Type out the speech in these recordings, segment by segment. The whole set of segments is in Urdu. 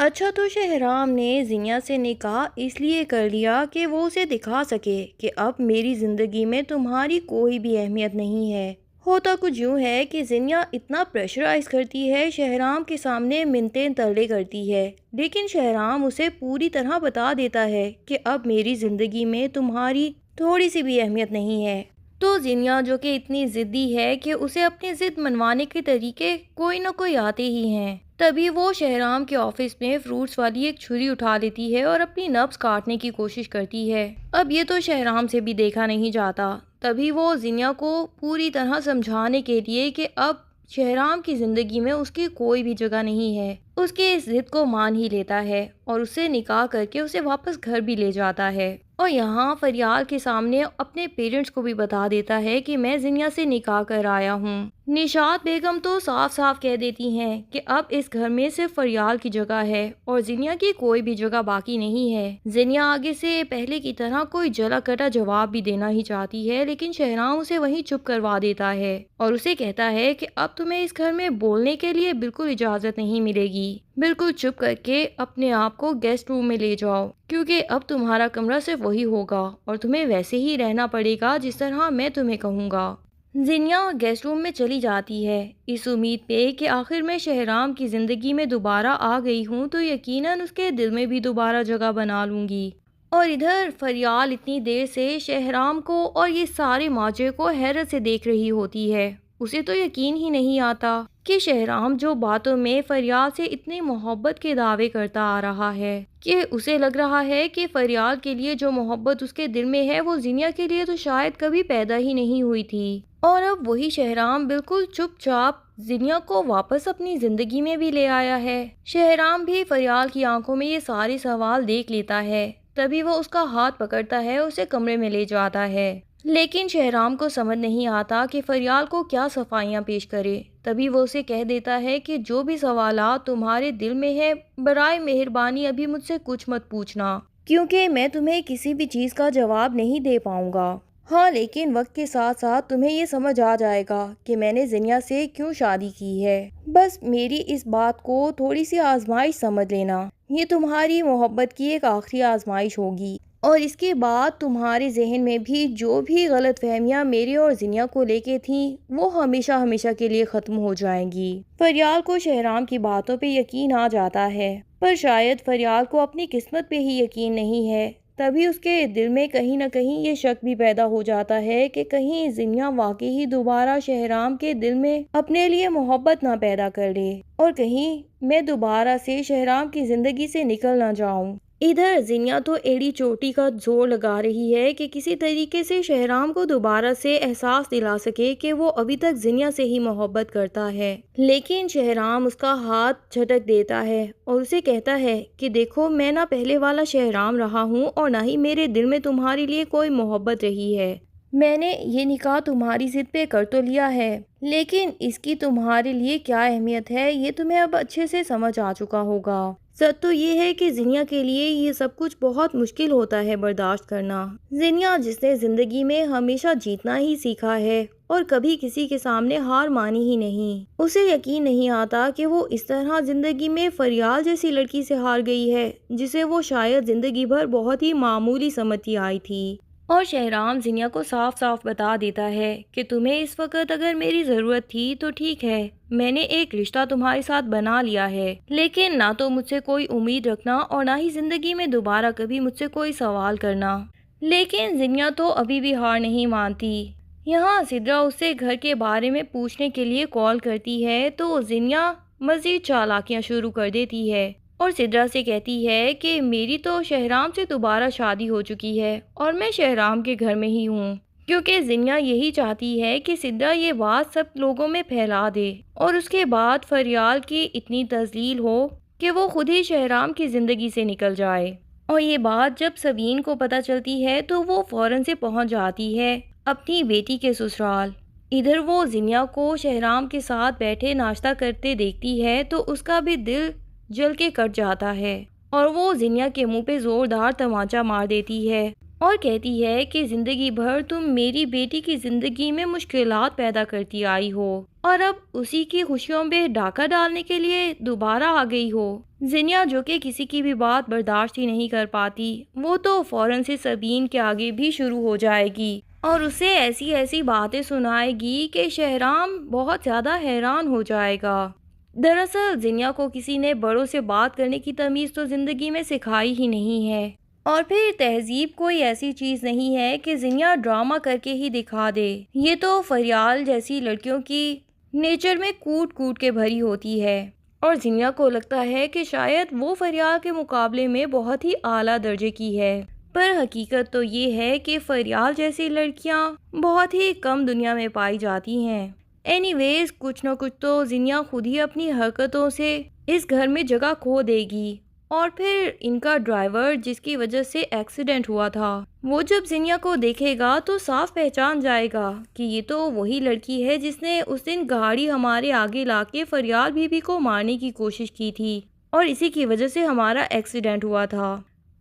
اچھا تو شہرام نے زینیا سے نکاح اس لیے کر لیا کہ وہ اسے دکھا سکے کہ اب میری زندگی میں تمہاری کوئی بھی اہمیت نہیں ہے۔ ہوتا کچھ یوں ہے کہ زینیا اتنا پریشرائز کرتی ہے، شہرام کے سامنے منتیں ترلے کرتی ہے، لیکن شہرام اسے پوری طرح بتا دیتا ہے کہ اب میری زندگی میں تمہاری تھوڑی سی بھی اہمیت نہیں ہے۔ تو زینیا جو کہ اتنی ضدی ہے کہ اسے اپنی ضد منوانے کے طریقے کوئی نہ کوئی آتے ہی ہیں، تبھی وہ شہرام کے آفس میں فروٹس والی ایک چھری اٹھا لیتی ہے اور اپنی نبض کاٹنے کی کوشش کرتی ہے۔ اب یہ تو شہرام سے بھی دیکھا نہیں جاتا، تبھی وہ زینیا کو پوری طرح سمجھانے کے لیے کہ اب شہرام کی زندگی میں اس کی کوئی بھی جگہ نہیں ہے، اس کے اس ضد کو مان ہی لیتا ہے اور اس سے نکاح کر کے اسے واپس گھر بھی لے جاتا ہے، اور یہاں فریال کے سامنے اپنے پیرنٹس کو بھی بتا دیتا ہے کہ میں زینیا سے نکاح کر آیا ہوں۔ نشاط بیگم تو صاف صاف کہہ دیتی ہیں کہ اب اس گھر میں صرف فریال کی جگہ ہے اور زینیا کی کوئی بھی جگہ باقی نہیں ہے۔ زینیا آگے سے پہلے کی طرح کوئی جلا کٹا جواب بھی دینا ہی چاہتی ہے، لیکن شہرام اسے وہیں چپ کروا دیتا ہے اور اسے کہتا ہے کہ اب تمہیں اس گھر میں بولنے کے لیے بالکل اجازت نہیں ملے گی، بالکل چپ کر کے اپنے آپ کو گیسٹ روم میں لے جاؤ، کیونکہ اب تمہارا کمرہ صرف وہی ہوگا اور تمہیں ویسے ہی رہنا پڑے گا جس طرح میں تمہیں کہوں گا۔ زینیا گیسٹ روم میں چلی جاتی ہے اس امید پہ کہ آخر میں شہرام کی زندگی میں دوبارہ آ گئی ہوں تو یقیناً اس کے دل میں بھی دوبارہ جگہ بنا لوں گی۔ اور ادھر فریال اتنی دیر سے شہرام کو اور یہ سارے ماجرے کو حیرت سے دیکھ رہی ہوتی ہے، اسے تو یقین ہی نہیں آتا کہ شہرام جو باتوں میں فریال سے اتنی محبت کے دعوے کرتا آ رہا ہے، کہ اسے لگ رہا ہے کہ فریال کے لیے جو محبت اس کے دل میں ہے وہ زینیا کے لیے تو شاید کبھی پیدا ہی نہیں ہوئی تھی، اور اب وہی شہرام بالکل چپ چاپ زینیا کو واپس اپنی زندگی میں بھی لے آیا ہے۔ شہرام بھی فریال کی آنکھوں میں یہ سارے سوال دیکھ لیتا ہے، تبھی وہ اس کا ہاتھ پکڑتا ہے، اسے کمرے میں لے جاتا ہے، لیکن شہرام کو سمجھ نہیں آتا کہ فریال کو کیا صفائیاں پیش کرے، تبھی وہ اسے کہہ دیتا ہے کہ جو بھی سوالات تمہارے دل میں ہیں برائے مہربانی ابھی مجھ سے کچھ مت پوچھنا، کیونکہ میں تمہیں کسی بھی چیز کا جواب نہیں دے پاؤں گا۔ ہاں لیکن وقت کے ساتھ ساتھ تمہیں یہ سمجھ آ جائے گا کہ میں نے زینیا سے کیوں شادی کی ہے، بس میری اس بات کو تھوڑی سی آزمائش سمجھ لینا، یہ تمہاری محبت کی ایک آخری آزمائش ہوگی، اور اس کے بعد تمہارے ذہن میں بھی جو بھی غلط فہمیاں میرے اور زینیا کو لے کے تھیں وہ ہمیشہ ہمیشہ کے لیے ختم ہو جائیں گی۔ فریال کو شہرام کی باتوں پہ یقین آ جاتا ہے، پر شاید فریال کو اپنی قسمت پہ ہی یقین نہیں ہے، تبھی اس کے دل میں کہیں نہ کہیں یہ شک بھی پیدا ہو جاتا ہے کہ کہیں زینیا واقعی ہی دوبارہ شہرام کے دل میں اپنے لیے محبت نہ پیدا کر لے، اور کہیں میں دوبارہ سے شہرام کی زندگی سے نکل نہ جاؤں۔ ادھر زینیا تو ایڑی چوٹی کا زور لگا رہی ہے کہ کسی طریقے سے شہرام کو دوبارہ سے احساس دلا سکے کہ وہ ابھی تک زینیا سے ہی محبت کرتا ہے، لیکن شہرام اس کا ہاتھ جھٹک دیتا ہے اور اسے کہتا ہے کہ دیکھو میں نہ پہلے والا شہرام رہا ہوں اور نہ ہی میرے دل میں تمہارے لیے کوئی محبت رہی ہے، میں نے یہ نکاح تمہاری ضد پہ کر تو لیا ہے، لیکن اس کی تمہارے لیے کیا اہمیت ہے یہ تمہیں اب اچھے سے سمجھ آ چکا ہوگا۔ سچ تو یہ ہے کہ زینیا کے لیے یہ سب کچھ بہت مشکل ہوتا ہے برداشت کرنا۔ زینیا جس نے زندگی میں ہمیشہ جیتنا ہی سیکھا ہے اور کبھی کسی کے سامنے ہار مانی ہی نہیں، اسے یقین نہیں آتا کہ وہ اس طرح زندگی میں فریال جیسی لڑکی سے ہار گئی ہے جسے وہ شاید زندگی بھر بہت ہی معمولی سمجھتی آئی تھی۔ اور شہرام زینیا کو صاف صاف بتا دیتا ہے کہ تمہیں اس وقت اگر میری ضرورت تھی تو ٹھیک ہے، میں نے ایک رشتہ تمہارے ساتھ بنا لیا ہے، لیکن نہ تو مجھ سے کوئی امید رکھنا اور نہ ہی زندگی میں دوبارہ کبھی مجھ سے کوئی سوال کرنا۔ لیکن زینیا تو ابھی بھی ہار نہیں مانتی۔ یہاں سدرا اس سے گھر کے بارے میں پوچھنے کے لیے کال کرتی ہے تو زینیا مزید چالاکیاں شروع کر دیتی ہے اور سدرا سے کہتی ہے کہ میری تو شہرام سے دوبارہ شادی ہو چکی ہے اور میں شہرام کے گھر میں ہی ہوں، کیونکہ زینیا یہی چاہتی ہے کہ سدرا یہ بات سب لوگوں میں پھیلا دے اور اس کے بعد فریال کی اتنی تذلیل ہو کہ وہ خود ہی شہرام کی زندگی سے نکل جائے۔ اور یہ بات جب سبین کو پتہ چلتی ہے تو وہ فوراً سے پہنچ جاتی ہے اپنی بیٹی کے سسرال۔ ادھر وہ زینیا کو شہرام کے ساتھ بیٹھے ناشتہ کرتے دیکھتی ہے تو اس کا بھی دل جل کے کٹ جاتا ہے اور وہ زینیا کے منہ پہ زوردار تمانچہ مار دیتی ہے اور کہتی ہے کہ زندگی بھر تم میری بیٹی کی زندگی میں مشکلات پیدا کرتی آئی ہو، اور اب اسی کی خوشیوں میں ڈاکہ ڈالنے کے لیے دوبارہ آ گئی ہو۔ زینیا جو کہ کسی کی بھی بات برداشت ہی نہیں کر پاتی، وہ تو فوراً سے سبین کے آگے بھی شروع ہو جائے گی اور اسے ایسی ایسی باتیں سنائے گی کہ شہرام بہت زیادہ حیران ہو جائے گا۔ دراصل زینیا کو کسی نے بڑوں سے بات کرنے کی تمیز تو زندگی میں سکھائی ہی نہیں ہے، اور پھر تہذیب کوئی ایسی چیز نہیں ہے کہ زینیا ڈرامہ کر کے ہی دکھا دے۔ یہ تو فریال جیسی لڑکیوں کی نیچر میں کوٹ کوٹ کے بھری ہوتی ہے، اور زینیا کو لگتا ہے کہ شاید وہ فریال کے مقابلے میں بہت ہی اعلیٰ درجے کی ہے، پر حقیقت تو یہ ہے کہ فریال جیسی لڑکیاں بہت ہی کم دنیا میں پائی جاتی ہیں۔ اینی ویز کچھ نہ کچھ تو زینیا خود ہی اپنی حرکتوں سے اس گھر میں جگہ کھو دے گی، اور پھر ان کا ڈرائیور جس کی وجہ سے ایکسیڈنٹ ہوا تھا، وہ جب زینیا کو دیکھے گا تو صاف پہچان جائے گا کہ یہ تو وہی لڑکی ہے جس نے اس دن گاڑی ہمارے آگے لا کے فریال بیوی کو مارنے کی کوشش کی تھی، اور اسی کی وجہ سے ہمارا ایکسیڈنٹ ہوا تھا۔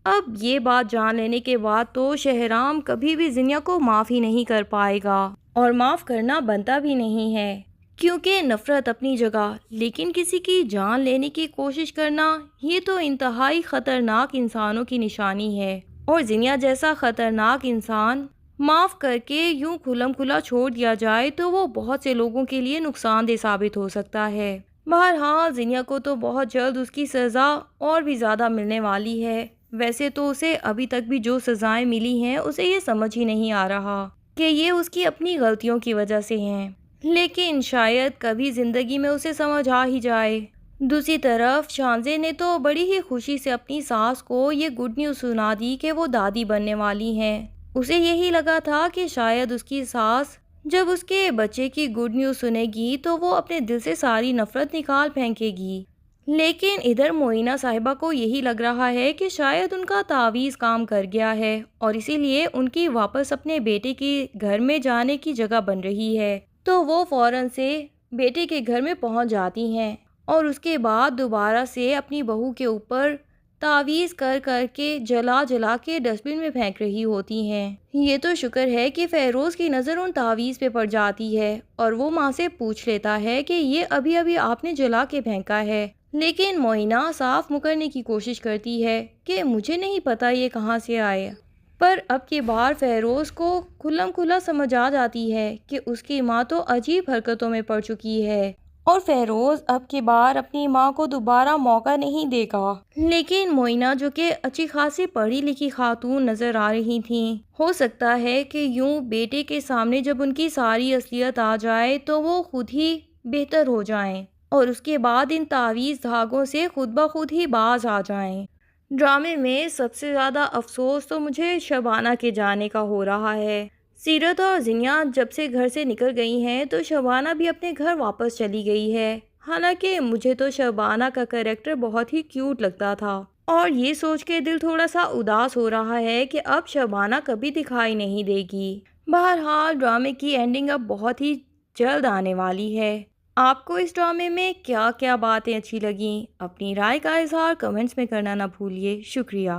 اب یہ بات جان لینے کے بعد تو شہرام کبھی بھی زینیا کو معاف ہی نہیں کر پائے گا، اور معاف کرنا بنتا بھی نہیں ہے، کیونکہ نفرت اپنی جگہ لیکن کسی کی جان لینے کی کوشش کرنا یہ تو انتہائی خطرناک انسانوں کی نشانی ہے، اور زینیا جیسا خطرناک انسان معاف کر کے یوں کھلم کھلا چھوڑ دیا جائے تو وہ بہت سے لوگوں کے لیے نقصان دہ ثابت ہو سکتا ہے۔ بہرحال زینیا کو تو بہت جلد اس کی سزا اور بھی زیادہ ملنے والی ہے۔ ویسے تو اسے ابھی تک بھی جو سزائیں ملی ہیں اسے یہ سمجھ ہی نہیں آ رہا کہ یہ اس کی اپنی غلطیوں کی وجہ سے ہیں، لیکن شاید کبھی زندگی میں اسے سمجھ آ ہی جائے۔ دوسری طرف شانزے نے تو بڑی ہی خوشی سے اپنی ساس کو یہ گڈ نیوز سنا دی کہ وہ دادی بننے والی ہیں۔ اسے یہی لگا تھا کہ شاید اس کی ساس جب اس کے بچے کی گڈ نیوز سنے گی تو وہ اپنے دل سے ساری نفرت نکال پھینکے گی، لیکن ادھر معینہ صاحبہ کو یہی لگ رہا ہے کہ شاید ان کا تعویذ کام کر گیا ہے، اور اسی لیے ان کی واپس اپنے بیٹے کے گھر میں جانے کی جگہ بن رہی ہے، تو وہ فوراً سے بیٹے کے گھر میں پہنچ جاتی ہیں، اور اس کے بعد دوبارہ سے اپنی بہو کے اوپر تعویذ کر کر کے جلا جلا کے ڈسٹ بن میں پھینک رہی ہوتی ہیں۔ یہ تو شکر ہے کہ فیروز کی نظر ان تعویذ پہ پڑ جاتی ہے، اور وہ ماں سے پوچھ لیتا ہے کہ یہ ابھی ابھی آپ نے جلا کے پھینکا ہے، لیکن معینہ صاف مکرنے کی کوشش کرتی ہے کہ مجھے نہیں پتا یہ کہاں سے آئے، پر اب کی بار فیروز کو کھلم کھلا سمجھ آ جاتی ہے کہ اس کی ماں تو عجیب حرکتوں میں پڑ چکی ہے، اور فیروز اب کی بار اپنی ماں کو دوبارہ موقع نہیں دے گا۔ لیکن معینہ جو کہ اچھی خاصی پڑھی لکھی خاتون نظر آ رہی تھیں، ہو سکتا ہے کہ یوں بیٹے کے سامنے جب ان کی ساری اصلیت آ جائے تو وہ خود ہی بہتر ہو جائیں، اور اس کے بعد ان تعویذ دھاگوں سے خود بخود ہی باز آ جائیں۔ ڈرامے میں سب سے زیادہ افسوس تو مجھے شبانہ کے جانے کا ہو رہا ہے۔ سیرت اور زینیا جب سے گھر سے نکل گئی ہیں تو شبانہ بھی اپنے گھر واپس چلی گئی ہے، حالانکہ مجھے تو شبانہ کا کریکٹر بہت ہی کیوٹ لگتا تھا، اور یہ سوچ کے دل تھوڑا سا اداس ہو رہا ہے کہ اب شبانہ کبھی دکھائی نہیں دے گی۔ بہرحال ڈرامے کی اینڈنگ اب بہت ہی جلد آنے والی ہے۔ آپ کو اس ڈرامے میں کیا کیا باتیں اچھی لگیں؟ اپنی رائے کا اظہار کمنٹس میں کرنا نہ بھولیے۔ شکریہ۔